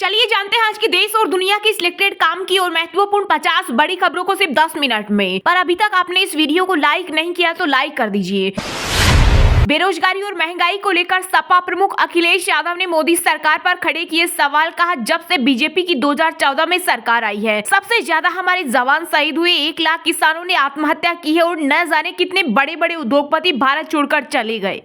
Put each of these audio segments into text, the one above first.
चलिए जानते हैं आज की देश और दुनिया की सिलेक्टेड काम की और महत्वपूर्ण 50 बड़ी खबरों को सिर्फ 10 मिनट में। पर अभी तक आपने इस वीडियो को लाइक नहीं किया तो लाइक कर दीजिए। बेरोजगारी और महंगाई को लेकर सपा प्रमुख अखिलेश यादव ने मोदी सरकार पर खड़े किए सवाल। कहा, जब से बीजेपी की 2014 में सरकार आई है सबसे ज्यादा हमारे जवान शहीद हुए, 1 लाख किसानों ने आत्महत्या की है और न जाने कितने बड़े बड़े उद्योगपति भारत छोड़कर चले गए।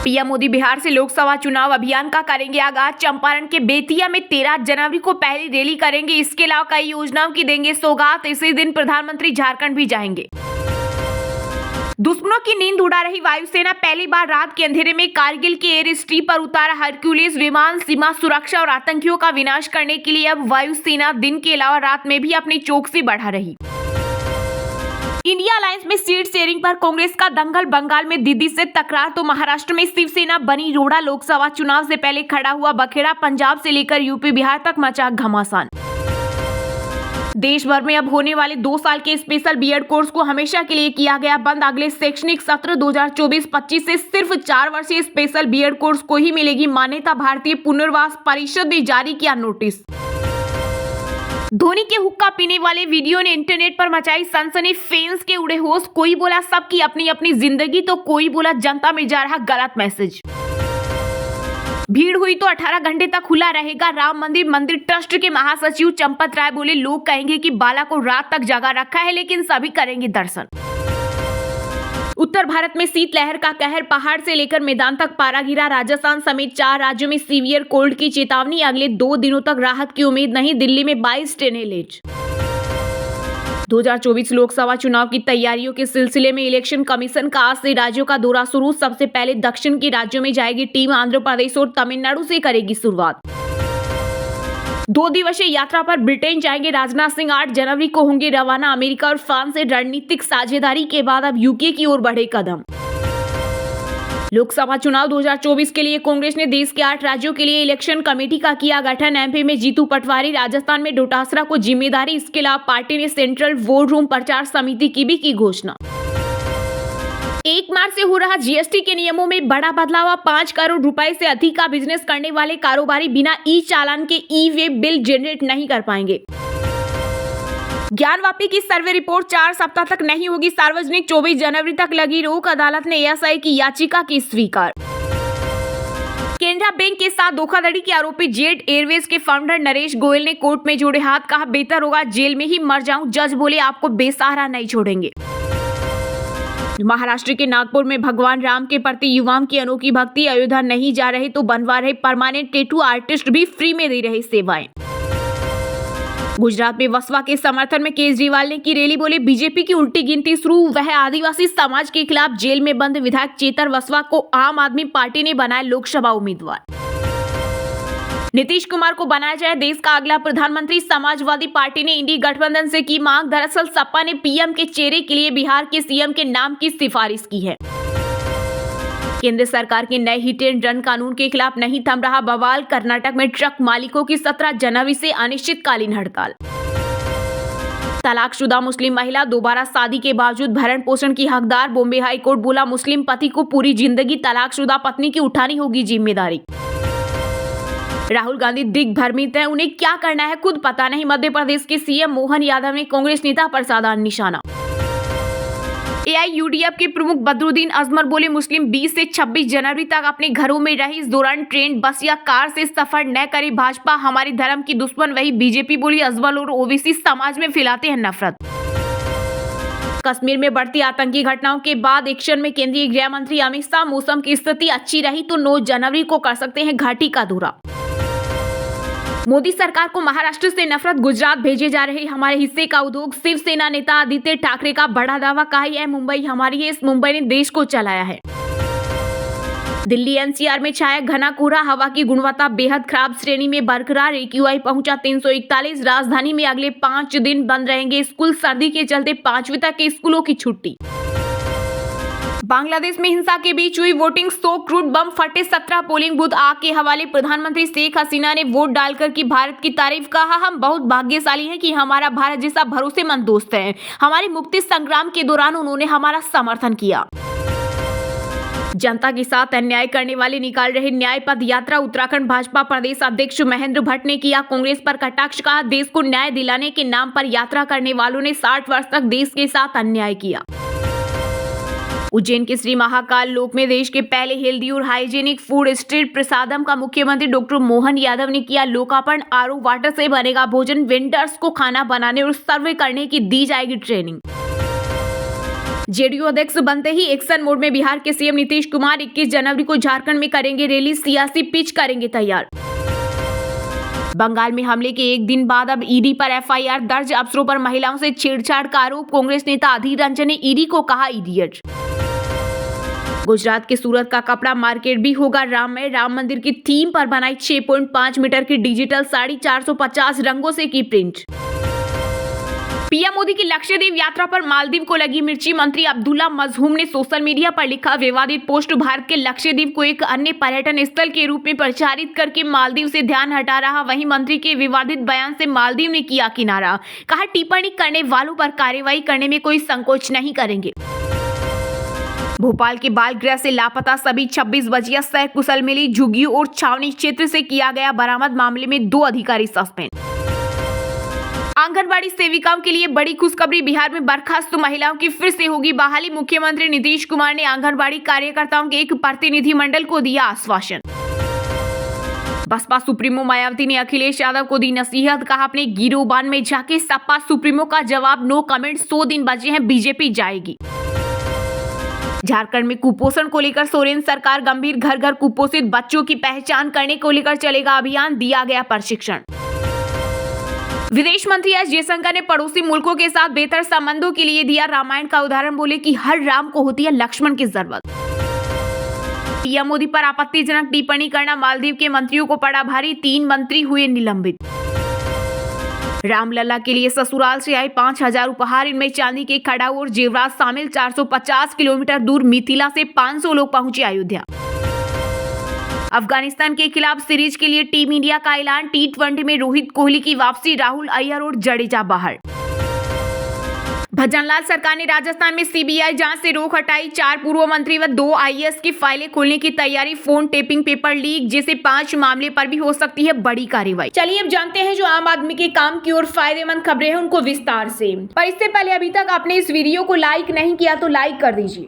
पीएम मोदी बिहार से लोकसभा चुनाव अभियान का करेंगे आगाज। चंपारण के बेतिया में 13 जनवरी को पहली रैली करेंगे। इसके अलावा कई योजनाओं की देंगे सौगात। इसी दिन प्रधानमंत्री झारखंड भी जाएंगे। दुश्मनों की नींद उड़ा रही वायुसेना पहली बार रात के अंधेरे में कारगिल के एयर स्ट्रिप पर उतारा हरक्यूलिस विमान। सीमा सुरक्षा और आतंकियों का विनाश करने के लिए अब वायुसेना दिन के अलावा रात में भी अपनी चौकसी बढ़ा रही। इंडिया अलायंस में सीट शेयरिंग पर कांग्रेस का दंगल। बंगाल में दीदी से तकरार तो महाराष्ट्र में शिवसेना बनी रोड़ा। लोकसभा चुनाव से पहले खड़ा हुआ बखेड़ा। पंजाब से लेकर यूपी बिहार तक मचा घमासान। देश भर में अब होने वाले 2 साल के स्पेशल बीएड कोर्स को हमेशा के लिए किया गया बंद। अगले शैक्षणिक सत्र 2024-25 से सिर्फ 4 वर्षीय स्पेशल बीएड कोर्स को ही मिलेगी मान्यता। भारतीय पुनर्वास परिषद ने जारी किया नोटिस। धोनी के हुक्का पीने वाले वीडियो ने इंटरनेट पर मचाई सनसनी। फैंस के उड़े होश। कोई बोला सबकी अपनी अपनी जिंदगी तो कोई बोला जनता में जा रहा गलत मैसेज। भीड़ हुई तो 18 घंटे तक खुला रहेगा राम मंदिर। मंदिर ट्रस्ट के महासचिव चंपत राय बोले, लोग कहेंगे कि बाला को रात तक जगा रखा है लेकिन सभी करेंगे दर्शन। उत्तर भारत में शीतलहर का कहर। पहाड़ से लेकर मैदान तक पारा गिरा। राजस्थान समेत 4 राज्यों में सीवियर कोल्ड की चेतावनी। अगले 2 दिनों तक राहत की उम्मीद नहीं। दिल्ली में 22 ट्रेनें लेट। 2024 लोकसभा चुनाव की तैयारियों के सिलसिले में इलेक्शन कमीशन का आज से राज्यों का दौरा शुरू। सबसे पहले दक्षिण के राज्यों में जाएगी टीम। आंध्र प्रदेश और तमिलनाडु से करेगी शुरुआत। 2 दिवसीय यात्रा पर ब्रिटेन जाएंगे राजनाथ सिंह। 8 जनवरी को होंगे रवाना। अमेरिका और फ्रांस से रणनीतिक साझेदारी के बाद अब यूके की ओर बढ़े कदम। लोकसभा चुनाव 2024 के लिए कांग्रेस ने देश के 8 राज्यों के लिए इलेक्शन कमेटी का किया गठन। एमपी में जीतू पटवारी, राजस्थान में डोटासरा को जिम्मेदारी। इसके अलावा पार्टी ने सेंट्रल वॉर रूम प्रचार समिति की भी की घोषणा। 1 मार्च से हो रहा जीएसटी के नियमों में बड़ा बदलाव। 5 करोड़ रुपए से अधिक का बिजनेस करने वाले कारोबारी बिना ई चालान के ई वे बिल जनरेट नहीं कर पाएंगे। ज्ञानवापी की सर्वे रिपोर्ट 4 सप्ताह तक नहीं होगी सार्वजनिक। 24 जनवरी तक लगी रोक। अदालत ने एएसआई की याचिका की स्वीकार। केनरा बैंक के साथ धोखाधड़ी के आरोपी जेट एयरवेज के फाउंडर नरेश गोयल ने कोर्ट में जोड़े हाथ। कहा, बेहतर होगा जेल में ही मर जाऊं। जज बोले, आपको बेसहारा नहीं छोड़ेंगे। महाराष्ट्र के नागपुर में भगवान राम के प्रति युवाओं की अनोखी भक्ति। अयोध्या नहीं जा रहे तो बनवा रहे परमानेंट टैटू आर्टिस्ट भी फ्री में दे रहे सेवाएं। गुजरात में वसवा के समर्थन में केजरीवाल ने की रैली। बोले, बीजेपी की उल्टी गिनती शुरू। वह आदिवासी समाज के खिलाफ जेल में बंद विधायक चेतर वसवा को आम आदमी पार्टी ने बनाया लोकसभा उम्मीदवार। नीतीश कुमार को बनाया जाए देश का अगला प्रधानमंत्री। समाजवादी पार्टी ने इंडी गठबंधन से की मांग। दरअसल सपा ने पीएम के चेहरे के लिए बिहार के सीएम के नाम की सिफारिश की है। केंद्र सरकार के नए हिट एंड रन कानून के खिलाफ नहीं थम रहा बवाल। कर्नाटक में ट्रक मालिकों की 17 जनवरी से अनिश्चितकालीन हड़ताल। तलाकशुदा मुस्लिम महिला दोबारा शादी के बावजूद भरण पोषण की हकदार। बॉम्बे हाई कोर्ट बोला, मुस्लिम पति को पूरी जिंदगी तलाकशुदा पत्नी की उठानी होगी जिम्मेदारी। राहुल गांधी दिग्भ्रमित हैं, उन्हें क्या करना है खुद पता नहीं। मध्य प्रदेश के सीएम मोहन यादव ने कांग्रेस नेता पर साधा निशाना। एआईयूडीएफ के प्रमुख बदरुद्दीन अजमर बोले, मुस्लिम 20 से 26 जनवरी तक अपने घरों में रहे। इस दौरान ट्रेन, बस या कार से सफर न करे। भाजपा हमारे धर्म की दुश्मन वही बीजेपी बोली। अजमल और ओबीसी समाज में फैलाते हैं नफरत। कश्मीर में बढ़ती आतंकी घटनाओं के बाद एक्शन में केंद्रीय गृह मंत्री अमित शाह। मौसम की स्थिति अच्छी रही तो 9 जनवरी को कर सकते हैं घाटी का दौरा। मोदी सरकार को महाराष्ट्र से नफरत। गुजरात भेजे जा रहे हमारे हिस्से का उद्योग। शिवसेना नेता आदित्य ठाकरे का बड़ा दावा। कहा, यह मुंबई हमारी है। इस मुंबई ने देश को चलाया है। दिल्ली एनसीआर में छाया घना कोहरा। हवा की गुणवत्ता बेहद खराब श्रेणी में बरकरार। एक्यूआई पहुंचा 341। राजधानी में अगले 5 दिन बंद रहेंगे स्कूल। सर्दी के चलते 5वीं तक के स्कूलों की छुट्टी। बांग्लादेश में हिंसा के बीच हुई वोटिंग। 100 क्रूड बम फटे। 17 पोलिंग बूथ आग के हवाले। प्रधानमंत्री शेख हसीना ने वोट डालकर की भारत की तारीफ। कहा, हम बहुत भाग्यशाली हैं कि हमारा भारत जैसा भरोसेमंद दोस्त है। हमारे मुक्ति संग्राम के दौरान उन्होंने हमारा समर्थन किया। जनता के साथ अन्याय करने वाले निकाल रहे न्याय पद यात्रा। उत्तराखंड भाजपा प्रदेश अध्यक्ष महेंद्र भट्ट ने किया कांग्रेस पर कटाक्ष। कहा, देश को न्याय दिलाने के नाम पर यात्रा करने वालों ने 60 वर्ष तक देश के साथ अन्याय किया। उज्जैन के श्री महाकाल लोक में देश के पहले हेल्दी और हाइजीनिक फूड स्ट्रीट प्रसादम का मुख्यमंत्री डॉक्टर मोहन यादव ने किया लोकार्पण। आरओ वाटर से बनेगा भोजन, वेंडर्स को खाना बनाने और सर्वे करने की दी जाएगी ट्रेनिंग। जेडीयू अध्यक्ष बनते ही एक्शन मोड में बिहार के सीएम नीतीश कुमार 21 जनवरी को झारखंड में करेंगे रैली, सियासी पिच करेंगे तैयार। बंगाल में हमले के एक दिन बाद अब ईडी पर एफआईआर दर्ज। अफसरों पर महिलाओं से छेड़छाड़ का आरोप। कांग्रेस नेता अधीर रंजन ने ईडी को कहा इडियट। गुजरात के सूरत का कपड़ा मार्केट भी होगा राममय। राम मंदिर की थीम पर बनाई 6.5 मीटर की डिजिटल साड़ी, 450 रंगों से की प्रिंट। पीएम मोदी की लक्षद्वीप यात्रा पर मालदीव को लगी मिर्ची। मंत्री अब्दुल्ला मजहूम ने सोशल मीडिया पर लिखा विवादित पोस्ट। भारत के लक्षद्वीप को एक अन्य पर्यटन स्थल के रूप में प्रचारित करके मालदीव से ध्यान हटा रहा। वहीं मंत्री के विवादित बयान से मालदीव ने किया किनारा। कहा, टिप्पणी करने वालों पर कार्रवाई करने में कोई संकोच नहीं करेंगे। भोपाल के बाल गृह से लापता सभी 26 बचिया सकुशल मिली। झुग्गी और छावनी क्षेत्र से किया गया बरामद। मामले में 2 अधिकारी सस्पेंड। आंगनबाड़ी सेविकाओं के लिए बड़ी खुशखबरी। बिहार में बर्खास्त महिलाओं की फिर से होगी बहाली। मुख्यमंत्री नीतीश कुमार ने आंगनबाड़ी कार्यकर्ताओं के एक प्रतिनिधिमंडल को दिया आश्वासन। बसपा सुप्रीमो मायावती ने अखिलेश यादव को दी नसीहत। कहा, अपने गिरोबान में जाके सपा सुप्रीमो का जवाब नो कमेंट। 100 दिन बचे हैं, बीजेपी जाएगी। झारखंड में कुपोषण को लेकर सोरेन सरकार गंभीर। घर घर कुपोषित बच्चों की पहचान करने को लेकर चलेगा अभियान, दिया गया प्रशिक्षण। विदेश मंत्री एस जयशंकर ने पड़ोसी मुल्कों के साथ बेहतर संबंधों के लिए दिया रामायण का उदाहरण। बोले कि हर राम को होती है लक्ष्मण की जरूरत। पीएम मोदी पर आपत्तिजनक टिप्पणी करना मालदीव के मंत्रियों को पड़ा भारी। 3 मंत्री हुए निलंबित। रामलला के लिए ससुराल से आए 5000 उपहार। इनमें चांदी के खड़ाऊ और जेवरात शामिल। 450 किलोमीटर दूर मिथिला से 500 लोग पहुंचे अयोध्या। अफगानिस्तान के खिलाफ सीरीज के लिए टीम इंडिया का ऐलान। T20 में रोहित कोहली की वापसी। राहुल, अय्यर और जडेजा बाहर। भजनलाल सरकार ने राजस्थान में सीबीआई जांच से रोक हटाई। 4 पूर्व मंत्री व 2 आईएएस की फाइलें खोलने की तैयारी। फोन टेपिंग, पेपर लीक जैसे 5 मामले पर भी हो सकती है बड़ी कार्रवाई। चलिए अब जानते हैं जो आम आदमी के काम की और फायदेमंद खबरें हैं उनको विस्तार से। पर इससे पहले अभी तक आपने इस वीडियो को लाइक नहीं किया तो लाइक कर दीजिए।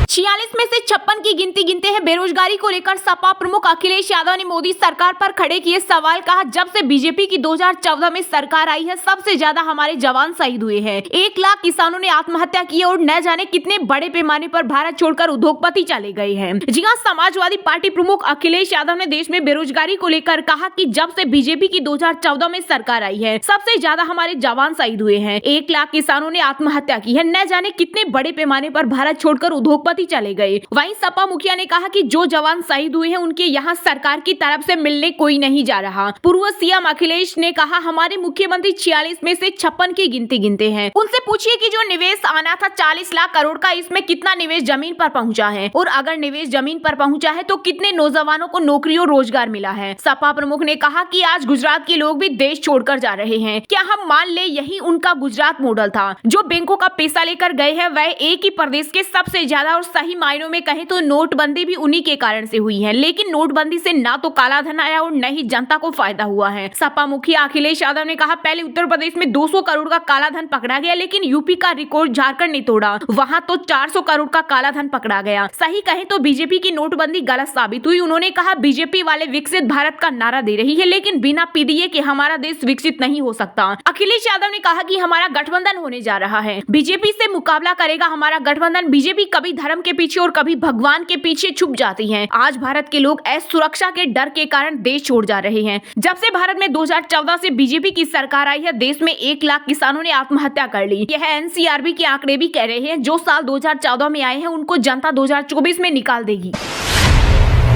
46 में से 56 की गिनती गिनते हैं। बेरोजगारी को लेकर सपा प्रमुख अखिलेश यादव ने मोदी सरकार पर खड़े किए सवाल। कहा, जब से बीजेपी की 2014 में सरकार आई है सबसे ज्यादा हमारे जवान शहीद हुए हैं। 1 लाख किसानों ने आत्महत्या की और न जाने कितने बड़े पैमाने पर भारत छोड़कर उद्योगपति चले गए हैं। जी हां, समाजवादी पार्टी प्रमुख अखिलेश यादव ने देश में बेरोजगारी को लेकर कहा कि जब से बीजेपी की 2014 में सरकार आई है सबसे ज्यादा हमारे जवान शहीद हुए हैं। 1 लाख किसानों ने आत्महत्या की है। न जाने कितने बड़े पैमाने पर भारत छोड़कर उद्योगपति चले गए। वहीं सपा मुखिया ने कहा कि जो जवान शहीद हुए हैं उनके यहाँ सरकार की तरफ से मिलने कोई नहीं जा रहा। पूर्व सीएम अखिलेश ने कहा, हमारे मुख्यमंत्री 46 में से 56 की गिनती गिनते हैं। उनसे पूछिए कि जो निवेश आना था 40 लाख करोड़ का, इसमें कितना निवेश जमीन पर पहुंचा है और अगर निवेश जमीन पर पहुंचा है तो कितने नौजवानों को नौकरी और रोजगार मिला है। सपा प्रमुख ने कहा कि आज गुजरात के लोग भी देश छोड़कर जा रहे हैं। क्या हम मान ले यही उनका गुजरात मॉडल था? जो बैंकों का पैसा लेकर गए हैं वह एक ही प्रदेश के सबसे ज्यादा और सही मायनों में कहें तो नोटबंदी भी उन्हीं के कारण से हुई है। लेकिन नोटबंदी से ना तो काला धन आया और न ही जनता को फायदा हुआ है। सपा मुखिया अखिलेश यादव ने कहा, पहले उत्तर प्रदेश में 200 करोड़ का काला धन पकड़ा गया, लेकिन यूपी का रिकॉर्ड झारखंड ने तोड़ा। वहां तो 400 करोड़ का काला धन पकड़ा गया। सही कहें तो बीजेपी की नोटबंदी गलत साबित हुई। उन्होंने कहा, बीजेपी वाले विकसित भारत का नारा दे रही है, लेकिन बिना पीडीए के हमारा देश विकसित नहीं हो सकता। अखिलेश यादव ने कहा कि हमारा गठबंधन होने जा रहा है, बीजेपी से मुकाबला करेगा हमारा गठबंधन। बीजेपी कभी धर्म के पीछे और कभी भगवान के पीछे छुप जाती है। आज भारत के लोग सुरक्षा के डर के कारण देश छोड़ जा रहे हैं। जब से भारत में 2014 से बीजेपी की सरकार आई है, देश में 1 लाख किसानों ने आत्महत्या कर ली। यह एनसीआरबी के आंकड़े भी कह रहे हैं। जो साल 2014 में आए हैं उनको जनता 2024 में निकाल देगी।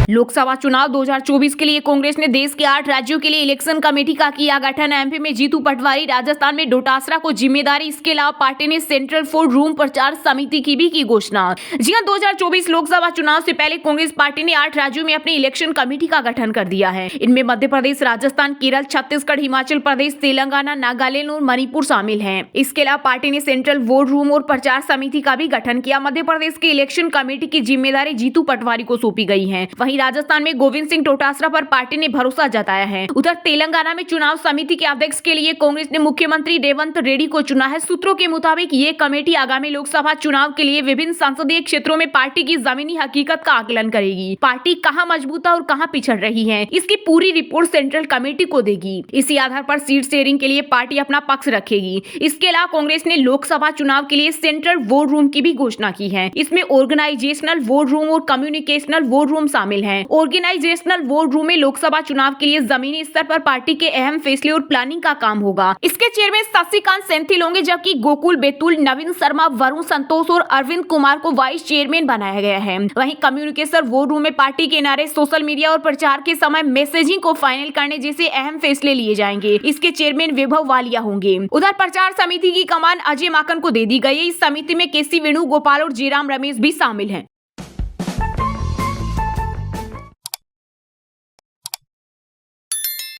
लोकसभा चुनाव 2024 के लिए कांग्रेस ने देश के 8 राज्यों के लिए इलेक्शन कमेटी का किया गठन। एमपी में जीतू पटवारी, राजस्थान में डोटासरा को जिम्मेदारी। इसके अलावा पार्टी ने सेंट्रल फोर रूम प्रचार समिति की भी की घोषणा। जी हां, 2024 लोकसभा चुनाव से पहले कांग्रेस पार्टी ने 8 राज्यों में अपनी इलेक्शन कमेटी का गठन कर दिया है। इनमें मध्य प्रदेश, राजस्थान, केरल, छत्तीसगढ़, हिमाचल प्रदेश, तेलंगाना, नागालैंड और मणिपुर शामिल हैं। इसके अलावा पार्टी ने सेंट्रल वोट रूम और प्रचार समिति का भी गठन किया। मध्य प्रदेश की इलेक्शन कमेटी की जिम्मेदारी जीतू पटवारी को सौंपी गई है। वहीं राजस्थान में गोविंद सिंह डोटासरा पर पार्टी ने भरोसा जताया है। उधर तेलंगाना में चुनाव समिति के अध्यक्ष के लिए कांग्रेस ने मुख्यमंत्री रेवंत रेड्डी को चुना है। सूत्रों के मुताबिक ये कमेटी आगामी लोकसभा चुनाव के लिए विभिन्न संसदीय क्षेत्रों में पार्टी की जमीनी हकीकत का आकलन करेगी। पार्टी कहां मजबूत और कहां पिछड़ रही है, इसकी पूरी रिपोर्ट सेंट्रल कमेटी को देगी। इसी आधार पर सीट शेयरिंग के लिए पार्टी अपना पक्ष रखेगी। इसके अलावा कांग्रेस ने लोकसभा चुनाव के लिए सेंट्रल वोट रूम की भी घोषणा की है। इसमें ऑर्गेनाइजेशनल वोट रूम और कम्युनिकेशनल वोट रूम शामिल है। ऑर्गेनाइजेशनल वोट रूम में लोकसभा चुनाव के लिए जमीनी स्तर पर पार्टी के अहम फैसले और प्लानिंग का काम होगा। इसके चेयरमैन शशिकांत सेंथिल होंगे, जबकि गोकुल बेतुल, नवीन शर्मा, वरुण संतोष और अरविंद कुमार को वाइस चेयरमैन बनाया गया है। वहीं कम्युनिकेशन वोट रूम में पार्टी के नारे, सोशल मीडिया और प्रचार के समय मैसेजिंग को फाइनल करने जैसे अहम फैसले लिए जाएंगे। इसके चेयरमैन वैभव वालिया होंगे। उधर प्रचार समिति की कमान अजय माकन को दे दी गई है। इस समिति में केसी वेणुगोपाल और जयराम रमेश भी शामिल हैं।